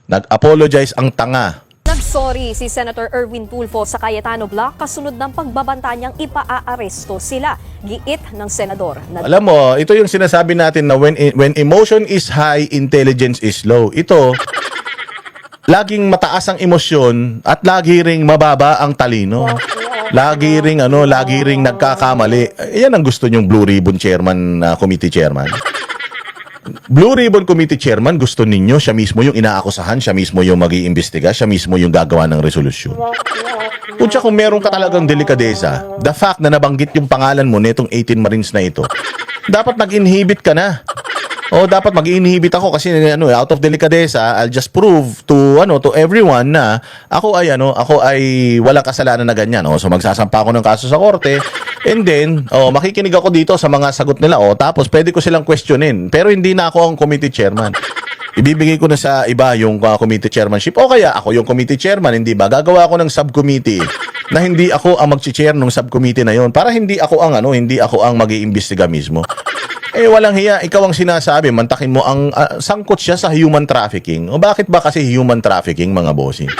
Nag-apologize ang tanga. Nagsorry si Senator Erwin Tulfo sa Cayetano Block kasunod ng pagbabanta niyang ipaaresto sila. Giit ng senador. Alam mo, ito yung sinasabi natin na when emotion is high, intelligence is low. Ito, laging mataas ang emosyon at lagi ring mababa ang talino. Lagi ring nagkakamali. Yan ang gusto niyong Blue Ribbon Chairman, Committee Chairman. Blue Ribbon Committee Chairman, gusto ninyo siya mismo yung inaakusahan, siya mismo yung mag-iimbestiga, siya mismo yung gagawa ng resolusyon. Kutsa kung meron ka talagang delikadesa, the fact na nabanggit yung pangalan mo netong 18 Marines na ito, dapat nag-inhibit ka na. O dapat mag-inhibit ako kasi out of delikadesa, I'll just prove to everyone na ako ay walang kasalanan na ganyan. So magsasampa ako ng kaso sa korte. And then, makikinig ako dito sa mga sagot nila. Tapos pwede ko silang questionin. Pero hindi na ako ang committee chairman. Ibibigay ko na sa iba yung committee chairmanship. O kaya ako yung committee chairman, hindi ba? Gagawa ako ng subcommittee na hindi ako ang mag-chair ng subcommittee na yon para hindi ako ang mag-iimbestiga mismo. Walang hiya, ikaw ang sinasabi, mantakin mo ang sangkot siya sa human trafficking. O bakit ba kasi human trafficking, mga bossing?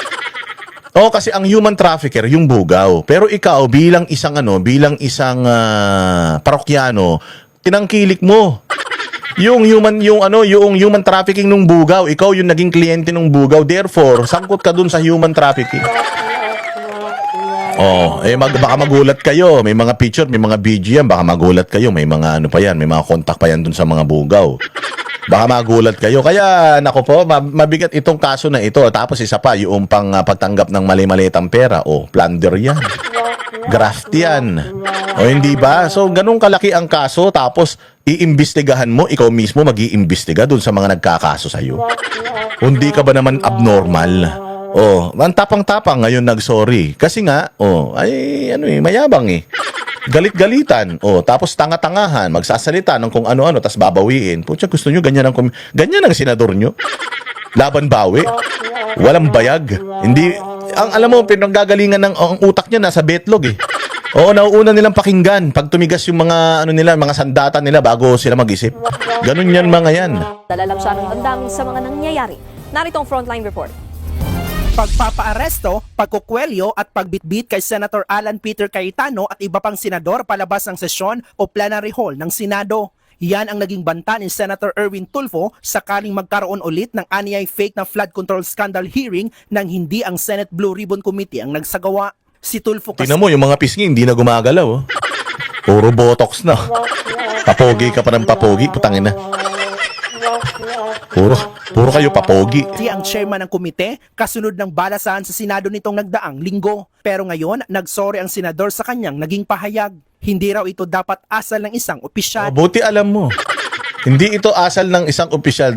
Kasi ang human trafficker yung bugaw. Pero ikaw bilang isang parokyano, tinangkilik mo. Yung human trafficking ng bugaw, ikaw yung naging kliyente ng bugaw. Therefore, sangkot ka dun sa human trafficking. Baka magulat kayo. May mga picture, may mga video yan. Baka magulat kayo. May mga may mga contact pa yan dun sa mga bugaw. Baka magulat kayo. Kaya, nako po, mabigat itong kaso na ito. Tapos isa pa, yung pagtanggap ng mali-malitang pera. Plunder yan. Graft yan. Hindi ba? So, ganun kalaki ang kaso. Tapos, iimbestigahan mo, ikaw mismo mag-iimbestiga dun sa mga nagkakaso sa'yo. Hindi ka ba naman abnormal? Ang tapang-tapang ngayon nag-sorry. Kasi nga, mayabang eh. Galit-galitan. Tapos tanga-tangahan, magsasalita ng kung ano-ano, tapos babawiin. Pucha, gusto nyo ganyan ang senador nyo? Laban bawi? Walang bayag? Hindi, alam mo, pinanggagalingan ang utak niya nasa betlog eh. Nauuna nilang pakinggan pag tumigas yung mga mga sandata nila bago sila mag-isip. Ganun yan mga yan. Dala lang siya ng damdamin sa mga nangyayari. Narito ang Frontline Report. Pagpapaaresto, pagkukwelyo at pagbitbit kay Senator Alan Peter Cayetano at iba pang senador palabas ng sesyon o plenary hall ng Senado. Yan ang naging banta ni Senator Erwin Tulfo sakaling magkaroon ulit ng anyay fake na flood control scandal hearing nang hindi ang Senate Blue Ribbon Committee ang nagsagawa. Si Tulfo kasi... Tingnan mo, yung mga pisngi hindi na gumagalaw. Puro botox na. Papogi ka pa ng papogi, putangin na. Puro kayo papogi. Siya ang chairman ng komite, kasunod ng balasahan sa Senado nitong nagdaang linggo. Pero ngayon, nagsorry ang senador sa kanyang naging pahayag. Hindi raw ito dapat asal ng isang opisyal. Buti alam mo. Hindi ito asal ng isang opisyal,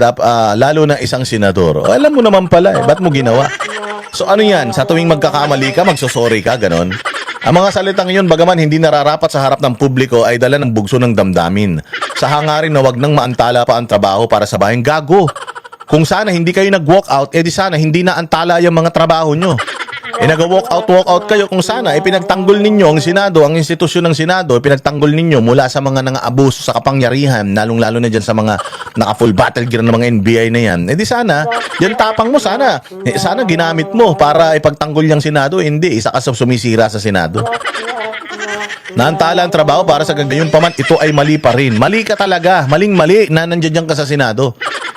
lalo na isang senador. Alam mo naman pala ba't mo ginawa? So ano yan? Sa tuwing magkakamali ka, magsosorry ka, ganon? Ang mga salitang yun, bagaman hindi nararapat sa harap ng publiko, ay dala ng bugso ng damdamin. Sa hangarin na wag nang maantala pa ang trabaho para sa bayang gago. Kung sana hindi kayo nag-walk out, di sana hindi na antala yung mga trabaho nyo. Nag-walk out kayo kung sana pinagtanggol ninyo ang Senado, ang institusyon ng Senado, pinagtanggol ninyo mula sa mga nang-aabuso sa kapangyarihan, lalong-lalo na dyan sa mga naka-full battle gear ng mga NBI na yan. Di sana, yan tapang mo sana. Sana ginamit mo para ipagtanggol yung Senado, hindi, isa ka sa sumisira sa Senado. Naantala ang trabaho para sa ganyan pa man, ito ay mali pa rin. Mali ka talaga, maling-mali na nandiyan ka sa Senado.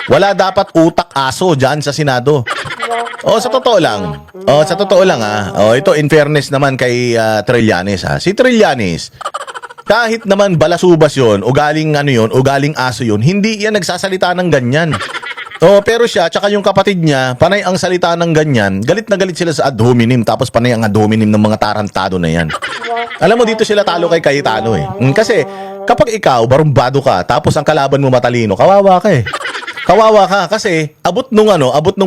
Wala dapat utak aso dyan sa Senado. Sa totoo lang. Ito in fairness naman kay Trillanes ha. Si Trillanes, kahit naman balasubas yon, ugaling aso yon, hindi yan nagsasalita ng ganyan. Pero siya, tsaka yung kapatid niya, panay ang salita ng ganyan, galit na galit sila sa ad hominem, tapos panay ang ad hominem ng mga tarantado na yan. Alam mo, dito sila talo kay Cayetano eh. Kasi, kapag ikaw, barumbado ka, tapos ang kalaban mo matalino, kawawa ka eh. Kawawa ka kasi abot nung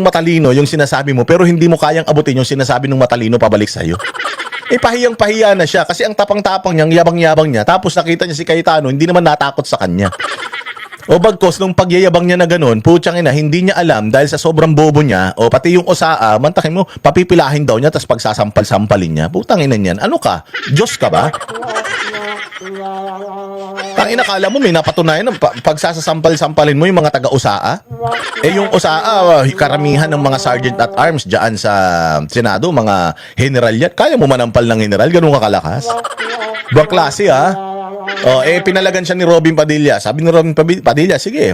matalino yung sinasabi mo pero hindi mo kayang abutin yung sinasabi nung matalino pabalik sa'yo. Pahiyang-pahiya na siya kasi ang tapang-tapang niyang yabang-yabang niya tapos nakita niya si Cayetano hindi naman natakot sa kanya. Bagkos nung pagyayabang niya na ganun, putsang ina, hindi niya alam dahil sa sobrang bobo niya pati yung osaa, mantakin mo, papipilahin daw niya tapos pagsasampal-sampalin niya. Putang ina niyan, ano ka? Diyos ka ba? Tangina, kala mo may napatunayan na pagsasasampal-sampalin mo yung mga taga-USAA? Yung USAA, karamihan ng mga sergeant at arms dyan sa Senado, mga general yan. Kaya mo manampal ng general, ganun kakalakas. Ibang klase, ha? Pinalagan siya ni Robin Padilla. Sabi ni Robin Padilla, sige,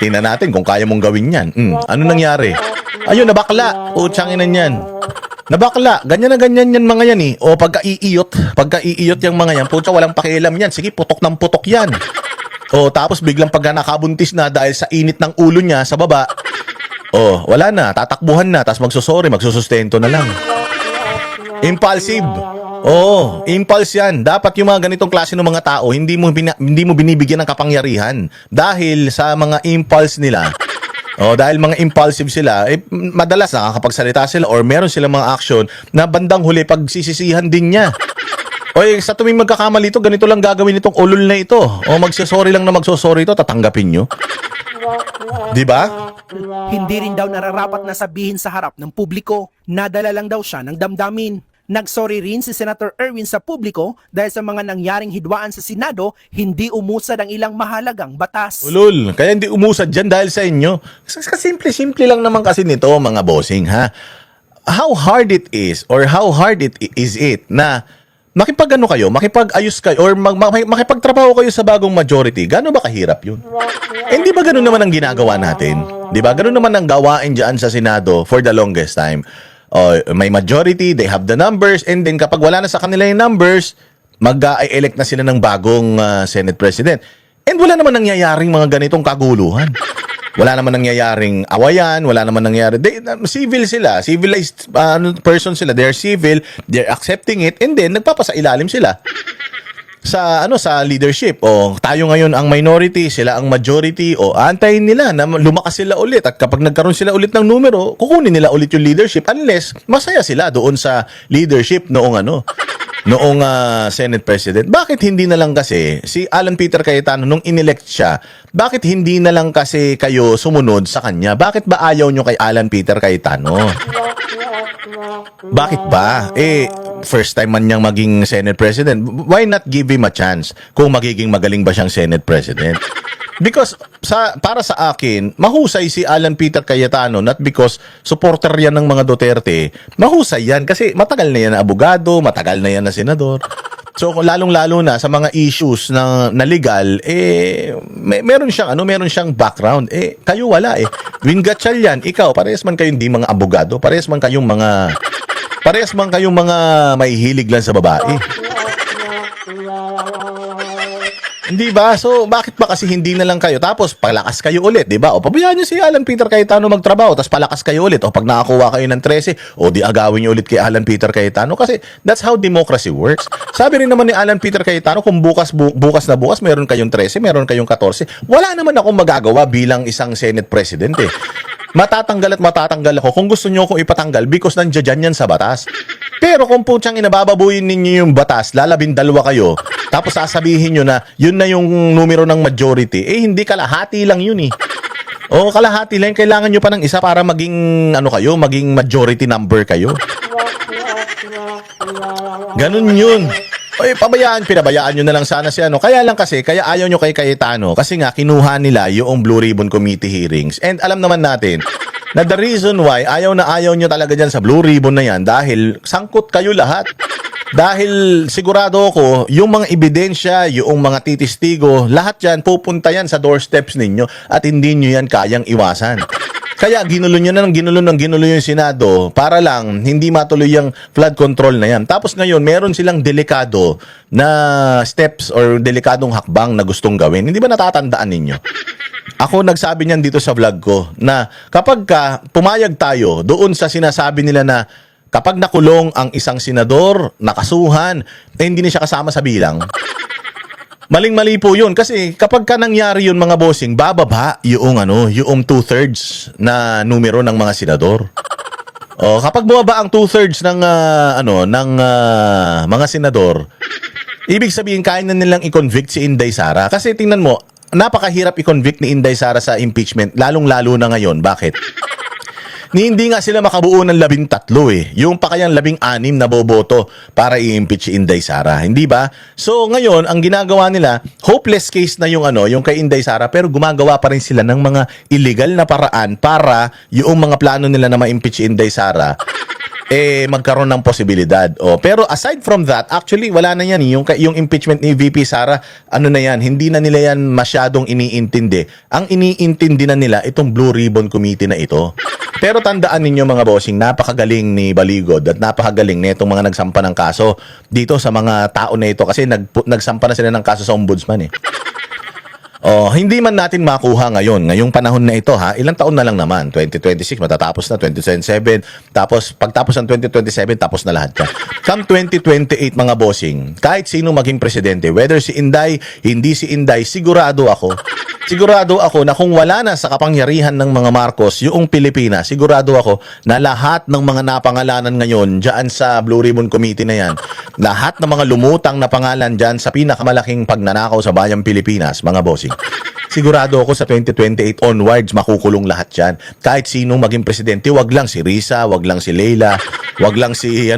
tingnan natin kung kaya mong gawin yan. Ano nangyari? Ayun, nabakla. Putsang ina yan. Nabakla. Ganyan na ganyan yan mga yan eh. O pagka-iiyot yung mga yan, putsa, walang pakialam yan. Sige, putok ng putok yan. Tapos biglang pagka nakabuntis na dahil sa init ng ulo niya sa baba, wala na, tatakbuhan na, tapos magsusorry, magsusustento na lang. Impulsive. Impulse yan. Dapat yung mga ganitong klase ng mga tao, hindi mo binibigyan ng kapangyarihan. Dahil sa mga impulse nila, dahil mga impulsive sila, madalas nakakapagsalita sila or meron silang mga action na bandang huli pagsisisihan din niya. Sa tuwing magkakamali ito, ganito lang gagawin itong ulol na ito. Magsasorry lang na magsasorry ito, tatanggapin nyo. Di ba? Hindi rin daw nararapat na sabihin sa harap ng publiko. Nadala lang daw siya ng damdamin. Nagsorry rin si Senator Erwin sa publiko dahil sa mga nangyaring hidwaan sa Senado, hindi umusad ang ilang mahalagang batas. Ulol, kaya hindi umusad dyan dahil sa inyo. Simple-simple lang naman kasi nito mga bossing, ha? How hard it is or how hard is it na makipag-ayos kayo or makipagtrabaho kayo sa bagong majority? Gano'n ba kahirap yun? Hindi ba gano'n naman ang ginagawa natin? Di ba? Gano'n naman ang gawain dyan sa Senado for the longest time. May majority, they have the numbers, and then kapag wala na sa kanila yung numbers, mag-elect na sila ng bagong Senate President. And wala naman nangyayaring mga ganitong kaguluhan. Wala naman nangyayaring awayan, wala naman nangyayari. Civil sila, civilized person sila, they're civil, they're accepting it, and then nagpapasailalim sila sa leadership. Tayo ngayon ang minority, sila ang majority, antayin nila na lumakas sila ulit, at kapag nagkaroon sila ulit ng numero, kukunin nila ulit yung leadership unless masaya sila doon sa leadership noong Senate President. Bakit hindi na lang kasi si Alan Peter Cayetano nung inelect siya, bakit hindi na lang kasi kayo sumunod sa kanya? Bakit ba ayaw nyo kay Alan Peter Cayetano? Bakit ba? First time man niyang maging Senate President. Why not give him a chance kung magiging magaling ba siyang Senate President? Because para sa akin, mahusay si Alan Peter Cayetano, not because supporter yan ng mga Duterte. Mahusay yan kasi matagal na yan na abogado, matagal na yan na senador. So lalong-lalo na sa mga issues na legal, meron siyang background. Kayo wala Win Gatchalian, ikaw, parehas man kayong di mga abogado, parehas man kayong mga mahihilig lang sa babae. Hindi ba? So, bakit ba kasi hindi na lang kayo? Tapos, palakas kayo ulit, di ba? Pabayaan nyo si Alan Peter Cayetano magtrabaho, tapos palakas kayo ulit. Pag nakakuha kayo ng 13, di agawin nyo ulit kay Alan Peter Cayetano. Kasi, that's how democracy works. Sabi rin naman ni Alan Peter Cayetano, kung bukas na bukas, meron kayong 13, meron kayong 14, wala naman akong magagawa bilang isang Senate President Matatanggal ako kung gusto nyo akong ipatanggal because nandiyan yan sa batas. Pero kung putyang inabababuyin ninyo yung batas, lalabindalwa kayo, tapos sasabihin nyo na yun na yung numero ng majority, hindi, kalahati lang yun kalahati lang. Kailangan nyo pa ng isa para maging maging majority number kayo. Ganun yun. Pinabayaan nyo na lang sana si Kaya ayaw nyo kay Cayetano kasi nga kinuha nila yung Blue Ribbon Committee hearings. And alam naman natin na the reason why ayaw nyo talaga dyan sa Blue Ribbon na yan dahil sangkot kayo lahat. Dahil sigurado ako, yung mga ebidensya, yung mga titistigo, lahat yan, pupunta yan sa doorsteps ninyo at hindi nyo yan kayang iwasan. Kaya ginulo yung Senado para lang hindi matuloy yung flood control na yan. Tapos ngayon, meron silang delikado na steps or delikadong hakbang na gustong gawin. Hindi ba natatandaan ninyo? Ako nagsabi niyan dito sa vlog ko na kapag pumayag tayo doon sa sinasabi nila na kapag nakulong ang isang senador, nakasuhan, hindi na siya kasama sa bilang. Maling-mali po yun. Kasi kapag nangyari yun mga bossing, bababa yung 2/3 na numero ng mga senador. Kapag bumaba ang 2/3 ng mga senador, ibig sabihin kaya na nilang i-convict si Inday Sara. Kasi tingnan mo, napakahirap i-convict ni Inday Sara sa impeachment, lalong-lalo na ngayon. Bakit? Hindi nga sila makabuo ng 13 eh. Yung pa kayang 16 na boboto para i-impeach si Inday Sara, hindi ba? So ngayon, ang ginagawa nila, hopeless case na yung yung kay Inday Sara, pero gumagawa pa rin sila ng mga illegal na paraan para yung mga plano nila na ma-impeach si Inday Sara magkaroon ng posibilidad. Pero aside from that, actually wala na yan. Yung impeachment ni VP Sara, na yan, hindi na nila yan masyadong iniintindi. Ang iniintindi na nila itong Blue Ribbon Committee na ito. Pero tandaan ninyo mga bossing, napakagaling ni Baligod at napakagaling nitong mga nagsampa ng kaso dito sa mga tao na ito kasi nagsampa na sila ng kaso sa ombudsman eh. Hindi man natin makuha ngayong panahon na ito ilang taon na lang naman, 2026 matatapos na, 2027 tapos pagtapos ng 2027 tapos na lahat yan. Come 2028 mga bossing, kahit sino maging presidente, whether si Inday, hindi si Inday, sigurado ako na kung wala na sa kapangyarihan ng mga Marcos yung Pilipinas, sigurado ako na lahat ng mga napangalanan ngayon dyan sa Blue Ribbon Committee na yan, lahat ng mga lumutang na pangalan dyan sa pinakamalaking pagnanakaw sa bayang Pilipinas, mga bossing, sigurado ako sa 2028 onwards makukulong lahat yan. Kahit sino maging presidente, wag lang si Risa, wag lang si Leila, wag lang si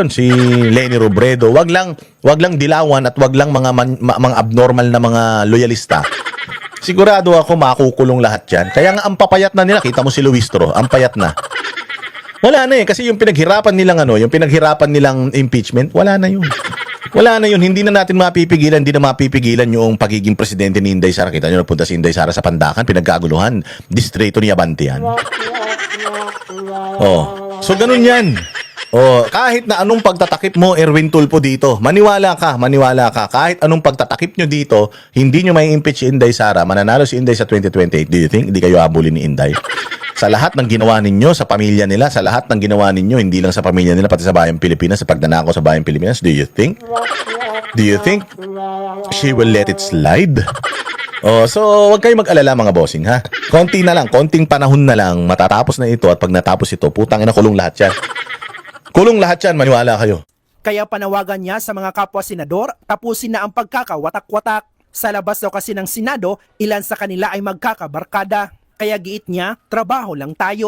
si Leni Robredo, wag lang Dilawan at wag lang mga abnormal na mga loyalista. Sigurado ako makukulong lahat yan. Kaya nga ang papayat na nila, kita mo si Luistro, ang payat na. Wala na kasi yung pinaghirapan nilang impeachment, wala na yun. Hindi na natin mapipigilan, hindi na mapipigilan yung pagiging presidente ni Inday Sara. Kita nyo, napunta si Inday Sara sa Pandakan, pinagkaguluhan, distrito ni Abante yan. So ganun yan. Kahit na anong pagtatakip mo, Erwin Tulfo dito, maniwala ka, kahit anong pagtatakip nyo dito, hindi nyo may impeach si Inday Sara, mananalo si Inday sa 2028. Do you think hindi kayo habulin ni Inday? Sa lahat ng ginawa ninyo, sa pamilya nila, sa lahat ng ginawa ninyo, hindi lang sa pamilya nila, pati sa bayang Pilipinas, sa pagnanakaw sa bayang Pilipinas, do you think she will let it slide? So wag kayong mag-alala mga bossing konting panahon na lang, matatapos na ito, at pag natapos ito, putang ina, kulong lahat yan, maniwala kayo. Kaya panawagan niya sa mga kapwa senador, tapusin na ang pagkakawatak-watak. Sa labas daw kasi ng Senado, ilan sa kanila ay magkakabarkada. Kaya giit niya, trabaho lang tayo.